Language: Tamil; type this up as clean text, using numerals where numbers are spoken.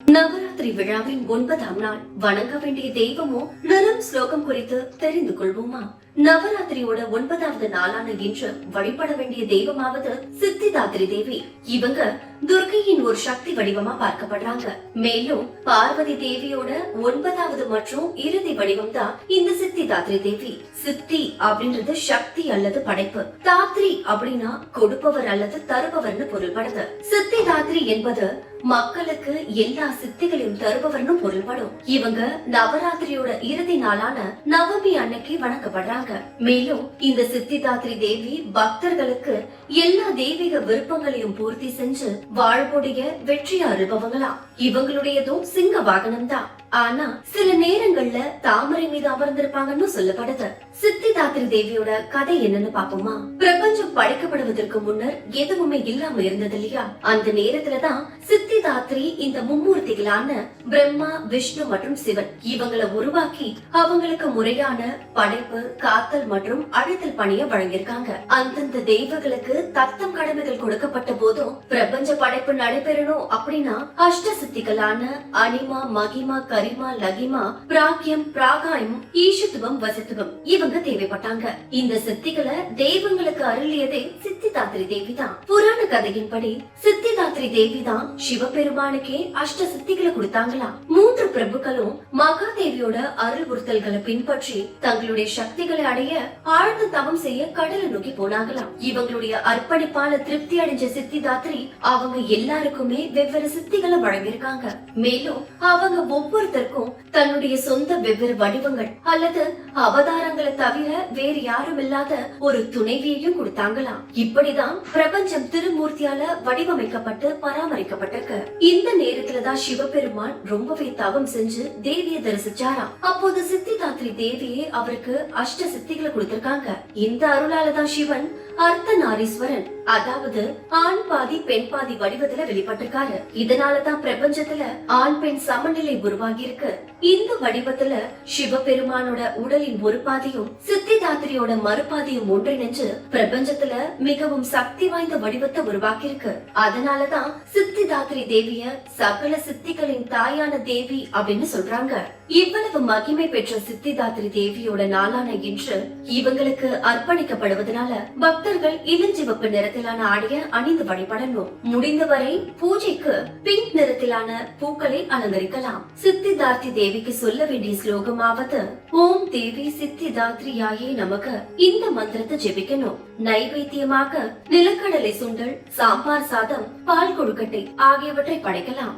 நவராத்திரி விழாவின் 9ஆம் நாள் வணங்க வேண்டிய தெய்வமோ நிறம் ஸ்லோகம் குறித்து தெரிந்து கொள்வோமா? நவராத்திரியோட 9வது நாளான இன்று வழிபட வேண்டிய தெய்வமாவது சித்திதாத்ரி தேவி. இவங்க துர்க்கையின் ஒரு சக்தி வடிவமா பார்க்கப்படுறாங்க. மேலும் பார்வதி தேவியோட 9வது மற்றும் இறுதி வடிவம் தான் இந்த சித்திதாத்ரி தேவி. சித்தி அப்படின்றது சக்தி அல்லது படைப்பு. தாத்ரி அப்படின்னா கொடுப்பவர் அல்லது தருபவர்னு பொருள்படுது. சித்திதாத்ரி என்பது மக்களுக்கு எல்லா சித்திகளையும் தருபவர்னு பொருள்படும். இவங்க நவராத்திரியோட இறுதி நாளான நவமி அன்னைக்கு வணங்கப்படுறாங்க. மேலும் இந்த சித்திதாத்ரி தேவி பக்தர்களுக்கு எல்லா தெய்வீக விருப்பங்களையும் பூர்த்தி செஞ்சு வாழ்வுடைய வெற்றி அனுபவங்களா. இவங்களுடையதும் சிங்க வாகனம் தான். ஆனா சில நேரங்கள்ல தாமரை மீது அமர்ந்திருப்பாங்கன்னு சொல்லப்படுது. சித்திதாத்ரி தேவியோட கதை என்னன்னு பாப்போமா? பிரபஞ்சம் படைக்கப்படுவதற்கு முன்னர் எதுவுமே இல்லாம இருந்தது இல்லையா? அந்த நேரத்துலதான் சித்திதாத்ரி இந்த மும்மூர்த்திகளான பிரம்மா, விஷ்ணு மற்றும் சிவன் இவங்களை உருவாக்கி அவங்களுக்கு முறையான படைப்பு, காத்தல் மற்றும் அழைத்தல் பணிய வழங்கியிருக்காங்க. அந்தந்த தெய்வங்களுக்கு தத்தம் கடமைகள் கொடுக்கப்பட்ட போதும் பிரபஞ்ச படைப்பு நடைபெறணும் அப்படின்னா அஷ்ட சித்திகளான அனிமா, மகிமா, கரிமா, லகிமா, பிராக்யம், பிராகாயம், ஈஷத்துவம், வசித்துவம் இவங்க தேவைப்பட்டாங்க. இந்த சித்திகளை தெய்வங்களுக்கு அருளியதே சித்திதாத்ரி தேவி தான். புராண கதையின்படி சித்திதாத்ரி தேவி தான் சிவபெருமானுக்கே அஷ்ட சித்திகளை கொடுத்தாங்களாம். 3 பிரபுக்களும் மகாதேவியோட அறிவுறுத்தல்களை பின்பற்றி தங்களுடைய சக்திகளை அடைய ஆழ்ந்த தவம் செய்ய கடலை நோக்கி போனாங்களாம். இவங்களுடைய அர்ப்பணிப்பால திருப்தி அடைஞ்ச சித்திதாத்ரி அவங்க எல்லாருக்குமே வெவ்வேறு சித்திகளை வழங்கியிருக்காங்க. மேலும் அவங்க ஒவ்வொருத்தருக்கும் தன்னுடைய சொந்த வெவ்வேறு வடிவங்கள் அல்லது அவதாரங்களை தவிர வேறு யாரும் இல்லாத ஒரு துணைவியையும் கொடுத்தாங்களாம். இப்படிதான் பிரபஞ்சம் திருமூர்த்தியால வடிவமைக்கப்பட்டு பராமரிக்கப்பட்டிருக்கு. இந்த நேரத்துலதான் சிவபெருமான் ரொம்பவே தவம் செஞ்சு தேவியை தரிசிச்சாராம். அப்போது சித்திதாத்ரி தேவியே அவருக்கு அஷ்ட சித்திகளை கொடுத்திருக்காங்க. இந்த அருளாலதான் சிவன் அர்த்தநாரீஸ்வரன், அதாவது ஆண் பாதி பெண் பாதி வடிவத்துல வெளிப்பட்டிருக்காரு. இதனாலதான் பிரபஞ்சத்துல ஆண் பெண் சமநிலை உருவாகி இருக்கு. இந்த வடிவத்துல சிவபெருமானோட உடலின் ஒரு பாதியும் சித்திதாத்ரியோட மறுபாதியும் ஒன்றிணைஞ்சு பிரபஞ்சத்துல மிகவும் சக்தி வாய்ந்த வடிவத்தை உருவாக்கி இருக்கு. அதனாலதான் சித்திதாத்ரி தேவிய சகல சித்திகளின் தாயான தேவி அப்படின்னு சொல்றாங்க. இவ்வளவு மகிமை பெற்ற சித்திதாத்ரி தேவியோட நாளான இன்று இவங்களுக்கு அர்ப்பணிக்கப்படுவதனால பக்தர்கள் இளஞ்சிவப்பு நிறத்திலான ஆடைய அணிந்து வழிபடணும். முடிந்தவரை பூஜைக்கு பிங்க் நிறத்திலான பூக்களை அலங்கரிக்கலாம். சித்திதாத்ரி தேவிக்கு சொல்ல வேண்டிய ஸ்லோகமாவது ஓம் தேவி சித்திதாத்ரியாயே நமக. இந்த மந்திரத்தை ஜெபிக்கணும். நைவேத்தியமாக நிலக்கடலை சுண்டல், சாம்பார் சாதம், பால் கொழுக்கட்டை ஆகியவற்றை படைக்கலாம்.